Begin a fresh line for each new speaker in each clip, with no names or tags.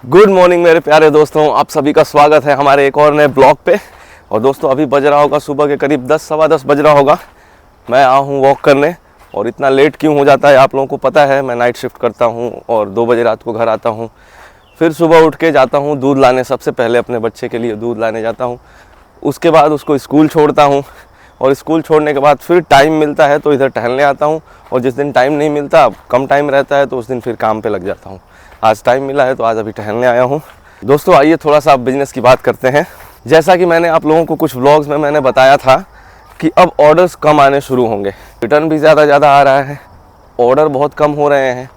Good morning मेरे प्यारे दोस्तों, आप सभी का स्वागत है हमारे एक और नए ब्लॉग पे। और दोस्तों अभी बज रहा होगा सुबह के करीब 10 सवा 10 बज रहा होगा। मैं आया हूँ वॉक करने। और इतना लेट क्यों हो जाता है आप लोगों को पता है, मैं नाइट शिफ्ट करता हूँ और 2 बजे रात को घर आता हूँ। फिर सुबह उठ के जाता हूँ दूध लाने, सबसे पहले अपने बच्चे के लिए दूध लाने जाता हूँ। उसके बाद उसको स्कूल छोड़ता हूँ और स्कूल छोड़ने के बाद फिर टाइम मिलता है तो इधर टहलने आता हूँ। और जिस दिन टाइम नहीं मिलता, कम टाइम रहता है, तो उस दिन फिर काम पे लग जाता हूँ। आज टाइम मिला है तो आज अभी टहलने आया हूँ। दोस्तों आइए थोड़ा सा बिजनेस की बात करते हैं। जैसा कि मैंने आप लोगों को कुछ व्लॉग्स में मैंने बताया था कि अब ऑर्डर्स कम आने शुरू होंगे, रिटर्न भी ज़्यादा आ रहा है, ऑर्डर बहुत कम हो रहे हैं।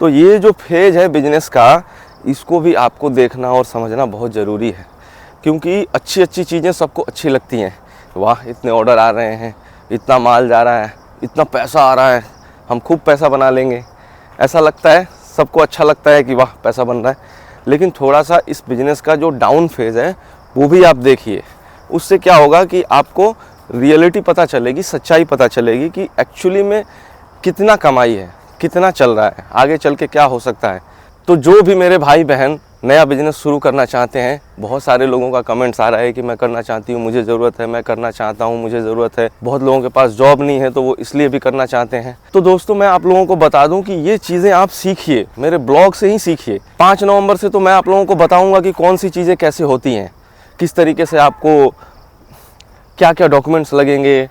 तो ये जो फेज है बिजनेस का, इसको भी आपको देखना और समझना बहुत ज़रूरी है, क्योंकि अच्छी अच्छी चीज़ें सबको अच्छी लगती हैं। वाह इतने ऑर्डर आ रहे हैं, इतना माल जा रहा है, इतना पैसा आ रहा है, हम खूब पैसा बना लेंगे, ऐसा लगता है, सबको अच्छा लगता है कि वाह पैसा बन रहा है। लेकिन थोड़ा सा इस बिज़नेस का जो डाउन फेज़ है वो भी आप देखिए। उससे क्या होगा कि आपको रियलिटी पता चलेगी, सच्चाई पता चलेगी कि एक्चुअली में कितना कमाई है, कितना चल रहा है, आगे चल के क्या हो सकता है। तो जो भी मेरे भाई बहन नया बिज़नेस शुरू करना चाहते हैं, बहुत सारे लोगों का कमेंट्स आ रहा है कि मैं करना चाहती हूँ, मुझे ज़रूरत है, मैं करना चाहता हूँ, मुझे ज़रूरत है। बहुत लोगों के पास जॉब नहीं है तो वो इसलिए भी करना चाहते हैं। तो दोस्तों मैं आप लोगों को बता दूं कि ये चीज़ें आप सीखिए, मेरे ब्लॉग से ही सीखिए। 5 नवंबर से तो मैं आप लोगों को बताऊँगा कि कौन सी चीज़ें कैसे होती हैं, किस तरीके से आपको क्या क्या डॉक्यूमेंट्स लगेंगे,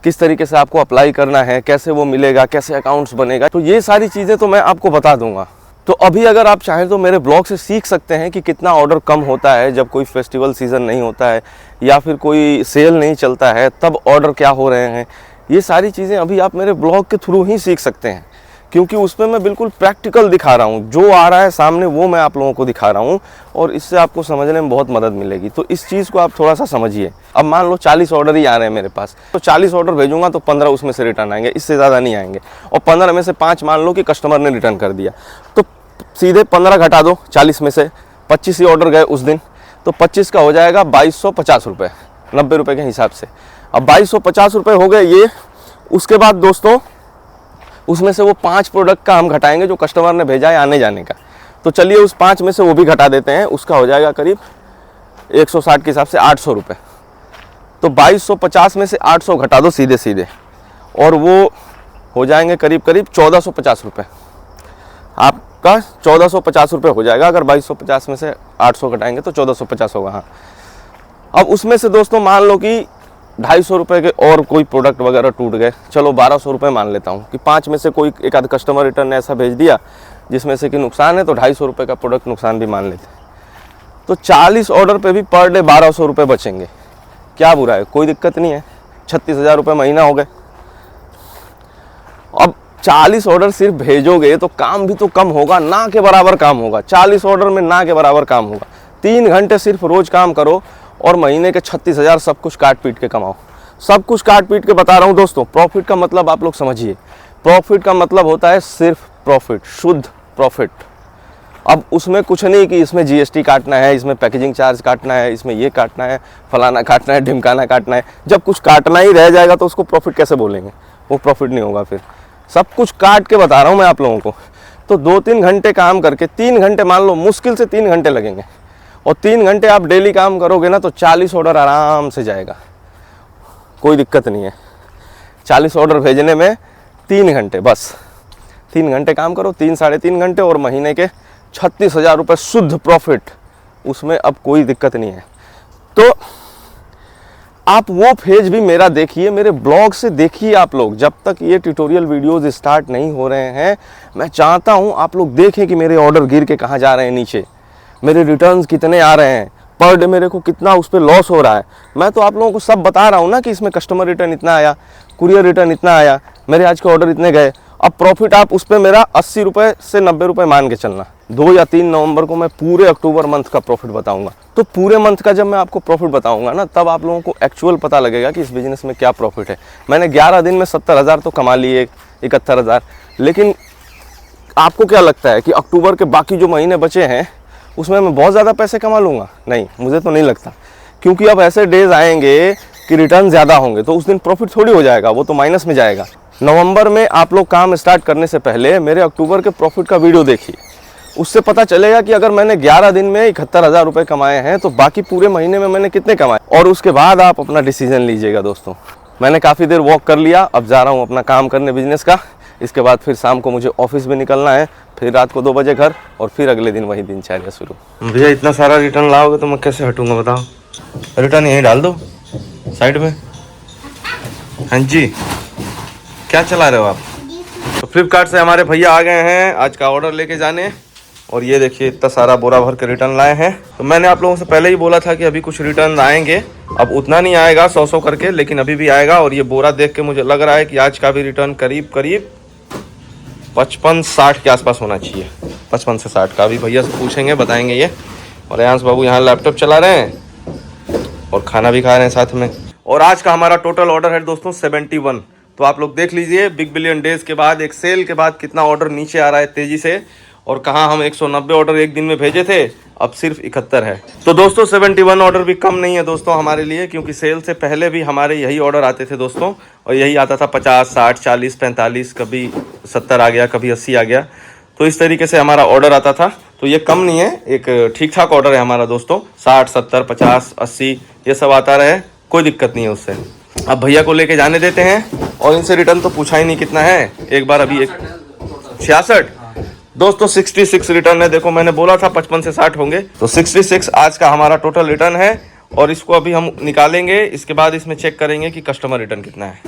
किस तरीके से आपको अप्लाई करना है, कैसे वो मिलेगा, कैसे अकाउंट्स बनेगा। तो ये सारी चीज़ें तो मैं आपको बता दूंगा। तो अभी अगर आप चाहें तो मेरे ब्लॉग से सीख सकते हैं कि कितना ऑर्डर कम होता है जब कोई फेस्टिवल सीज़न नहीं होता है या फिर कोई सेल नहीं चलता है, तब ऑर्डर क्या हो रहे हैं। ये सारी चीज़ें अभी आप मेरे ब्लॉग के थ्रू ही सीख सकते हैं, क्योंकि उसमें मैं बिल्कुल प्रैक्टिकल दिखा रहा हूँ, जो आ रहा है सामने वो मैं आप लोगों को दिखा रहा हूँ और इससे आपको समझने में बहुत मदद मिलेगी। तो इस चीज़ को आप थोड़ा सा समझिए। अब मान लो 40 ऑर्डर ही आ रहे हैं मेरे पास, तो 40 ऑर्डर भेजूंगा तो 15 उसमें से रिटर्न आएंगे, इससे ज़्यादा नहीं आएंगे। और 15 में से 5 मान लो कि कस्टमर ने रिटर्न कर दिया, तो सीधे 15 घटा दो 40 में से, 25 ही ऑर्डर गए उस दिन, तो 25 का हो जाएगा 2250 रुपये, 90 रुपये के हिसाब से। अब 2250 रुपये हो गए ये। उसके बाद दोस्तों उसमें से वो 5 प्रोडक्ट का हम घटाएंगे जो कस्टमर ने भेजा है आने जाने का। तो चलिए उस 5 में से वो भी घटा देते हैं, उसका हो जाएगा करीब 160 के हिसाब से 800 रुपये। तो 2250 में से 800 घटा दो सीधे सीधे, और वो हो जाएंगे करीब करीब 1450 रुपये। आपका 1450 रुपये हो जाएगा। अगर 2250 में से 800 घटाएंगे तो 1450 होगा। हाँ, अब उसमें से दोस्तों मान लो कि 250 रुपये के और कोई प्रोडक्ट वगैरह टूट गए, चलो 1200 रुपये मान लेता हूँ कि 5 में से कोई एक आध कस्टमर रिटर्न ऐसा भेज दिया जिसमें से कि नुकसान है, तो 250 रुपये का प्रोडक्ट नुकसान भी मान लेते हैं। तो 40 ऑर्डर पे भी पर डे 1200 रुपये बचेंगे। क्या बुरा है, कोई दिक्कत नहीं है। 36,000 रुपये महीना हो गए। अब 40 ऑर्डर सिर्फ भेजोगे तो काम भी तो कम होगा, ना के बराबर काम होगा। 40 ऑर्डर में ना के बराबर काम होगा। 3 घंटे सिर्फ रोज काम करो और महीने के 36,000 सब कुछ काट पीट के कमाओ। सब कुछ काट पीट के बता रहा हूँ दोस्तों। प्रॉफिट का मतलब आप लोग समझिए, प्रॉफिट का मतलब होता है सिर्फ प्रॉफिट, शुद्ध प्रॉफिट। अब उसमें कुछ नहीं कि इसमें जीएसटी काटना है, इसमें पैकेजिंग चार्ज काटना है, इसमें ये काटना है, फलाना काटना है, ढिमकाना काटना है। जब कुछ काटना ही रह जाएगा तो उसको प्रॉफिट कैसे बोलेंगे, वो प्रॉफिट नहीं होगा। फिर सब कुछ काट के बता रहा हूँ मैं आप लोगों को। तो 2-3 घंटे काम करके, 3 घंटे मान लो, मुश्किल से 3 घंटे लगेंगे, और 3 घंटे आप डेली काम करोगे ना तो 40 ऑर्डर आराम से जाएगा, कोई दिक्कत नहीं है। 40 ऑर्डर भेजने में 3 घंटे, बस 3 घंटे काम करो, 3-3.5 घंटे, और महीने के 36,000 रुपये शुद्ध प्रॉफिट। उसमें अब कोई दिक्कत नहीं है। तो आप वो फेज भी मेरा देखिए, मेरे ब्लॉग से देखिए आप लोग। जब तक ये ट्यूटोरियल वीडियोस स्टार्ट नहीं हो रहे हैं, मैं चाहता हूँ आप लोग देखें कि मेरे ऑर्डर गिर के कहाँ जा रहे हैं नीचे, मेरे रिटर्न्स कितने आ रहे हैं, पर डे मेरे को कितना उस पर लॉस हो रहा है। मैं तो आप लोगों को सब बता रहा हूँ ना कि इसमें कस्टमर रिटर्न इतना आया, कुरियर रिटर्न इतना आया, मेरे आज के ऑर्डर इतने गए। अब प्रॉफिट आप उस पर मेरा 80 रुपये से 90 रुपये मान के चलना। 2 या 3 नवंबर को मैं पूरे अक्टूबर मंथ का प्रॉफिट बताऊंगा। तो पूरे मंथ का जब मैं आपको प्रॉफिट बताऊंगा ना, तब आप लोगों को एक्चुअल पता लगेगा कि इस बिजनेस में क्या प्रॉफिट है। मैंने 11 दिन में 70,000 तो कमा लिए, 71,000। लेकिन आपको क्या लगता है कि अक्टूबर के बाकी जो महीने बचे हैं उसमें मैं बहुत ज़्यादा पैसे कमा लूँगा? नहीं, मुझे तो नहीं लगता, क्योंकि अब ऐसे डेज आएंगे कि रिटर्न ज़्यादा होंगे, तो उस दिन प्रॉफिट थोड़ी हो जाएगा, वो तो माइनस में जाएगा। नवंबर में आप लोग काम स्टार्ट करने से पहले मेरे अक्टूबर के प्रॉफिट का वीडियो देखिए, उससे पता चलेगा कि अगर मैंने 11 दिन में 71,000 रुपये कमाए हैं तो बाकी पूरे महीने में मैंने कितने कमाए, और उसके बाद आप अपना डिसीजन लीजिएगा। दोस्तों मैंने काफ़ी देर वॉक कर लिया, अब जा रहा हूँ अपना काम करने बिजनेस का। इसके बाद फिर शाम को मुझे ऑफिस भी निकलना है, फिर रात को 2 बजे घर, और फिर अगले दिन वही दिनचर्या शुरू। भैया इतना सारा रिटर्न लाओगे तो मैं कैसे हटूंगा बताओ? रिटर्न यहीं डाल दो साइड में। हाँ जी, क्या चला रहे हो आप? तो फ्लिपकार्ट से हमारे भैया आ गए हैं आज का ऑर्डर लेके जाने, और ये देखिए इतना सारा बोरा भर के रिटर्न लाए हैं। तो मैंने आप लोगों से पहले ही बोला था कि अभी कुछ रिटर्न आएंगे, अब उतना नहीं आएगा 100 करके, लेकिन अभी भी आएगा। और ये बोरा देख के मुझे लग रहा है कि आज का भी रिटर्न करीब करीब 55-60 के आसपास होना चाहिए। 55 से 60 का अभी भैया से पूछेंगे, बताएंगे ये। और यांश बाबू यहाँ लैपटॉप चला रहे हैं और खाना भी खा रहे हैं साथ में। और आज का हमारा टोटल ऑर्डर है दोस्तों 71। तो आप लोग देख लीजिए बिग बिलियन डेज के बाद, एक सेल के बाद कितना ऑर्डर नीचे आ रहा है तेजी से। और कहाँ हम 190 ऑर्डर एक दिन में भेजे थे, अब सिर्फ 71 है। तो दोस्तों 71 ऑर्डर भी कम नहीं है दोस्तों हमारे लिए, क्योंकि सेल से पहले भी हमारे यही ऑर्डर आते थे दोस्तों। और यही आता था 50, 60, 40, 45, कभी 70 आ गया, कभी 80 आ गया। तो इस तरीके से हमारा ऑर्डर आता था। तो ये कम नहीं है, एक ठीक ठाक ऑर्डर है हमारा दोस्तों। 60, 70, 50, 80 ये सब आता रहे, कोई दिक्कत नहीं है उससे। अब भैया को लेके जाने देते हैं। और इनसे रिटर्न तो पूछा ही नहीं कितना है, एक बार अभी 66 दोस्तों 66 रिटर्न है। देखो मैंने बोला था 55 से 60 होंगे, तो 66 आज का हमारा टोटल रिटर्न है। और इसको अभी हम निकालेंगे, इसके बाद इसमें चेक करेंगे कि कस्टमर रिटर्न कितना है।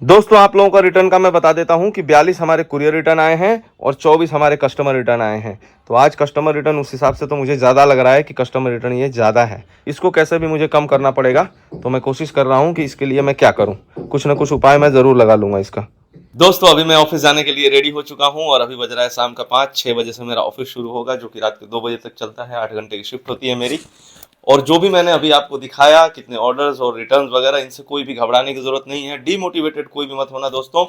दोस्तों आप लोगों का रिटर्न का मैं बता देता हूं कि 42 हमारे कुरियर रिटर्न आए हैं और 24 हमारे कस्टमर रिटर्न आए हैं। तो आज कस्टमर रिटर्न उस हिसाब से तो मुझे ज़्यादा लग रहा है कि कस्टमर रिटर्न ये ज़्यादा है। इसको कैसे भी मुझे कम करना पड़ेगा, तो मैं कोशिश कर रहा हूँ कि इसके लिए मैं क्या करूँ, कुछ ना कुछ उपाय मैं ज़रूर लगा लूँगा इसका। दोस्तों अभी मैं ऑफिस जाने के लिए रेडी हो चुका हूँ, और अभी बज रहा है शाम का 5-6 बजे से मेरा ऑफिस शुरू होगा, जो कि रात के 2 बजे तक चलता है। 8 घंटे की शिफ्ट होती है मेरी। और जो भी मैंने अभी आपको दिखाया, कितने ऑर्डर्स और रिटर्न्स वगैरह, इनसे कोई भी घबराने की जरूरत नहीं है। डीमोटिवेटेड कोई भी मत होना दोस्तों,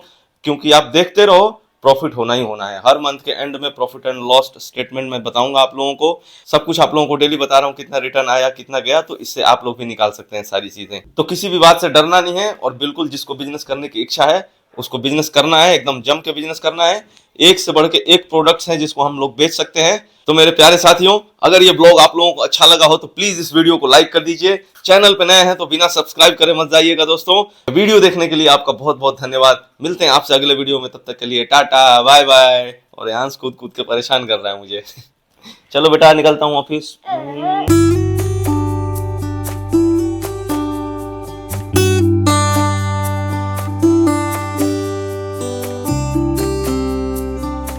क्योंकि आप देखते रहो, प्रॉफिट होना ही होना है। हर मंथ के एंड में प्रॉफिट एंड लॉस स्टेटमेंट मैं बताऊंगा आप लोगों को। सब कुछ आप लोगों को डेली बता रहा हूँ, कितना रिटर्न आया कितना गया, तो इससे आप लोग भी निकाल सकते हैं सारी चीजें। तो किसी भी बात से डरना नहीं है, और बिल्कुल जिसको बिजनेस करने की इच्छा है उसको बिजनेस करना है, एकदम जम के बिजनेस करना है। एक से बढ़ के एक प्रोडक्ट्स हैं जिसको हम लोग बेच सकते हैं। तो मेरे प्यारे साथियों, अगर ये ब्लॉग आप लोगों को अच्छा लगा हो तो प्लीज इस वीडियो को लाइक कर दीजिए। चैनल पे नए हैं तो बिना सब्सक्राइब करे मत जाइएगा दोस्तों। वीडियो देखने के लिए आपका बहुत बहुत धन्यवाद। मिलते हैं आपसे अगले वीडियो में, तब तक के लिए टाटा बाय बाय। और यहाँ कूद कूद के परेशान कर रहा है मुझे। चलो बेटा निकलता हूँ ऑफिस।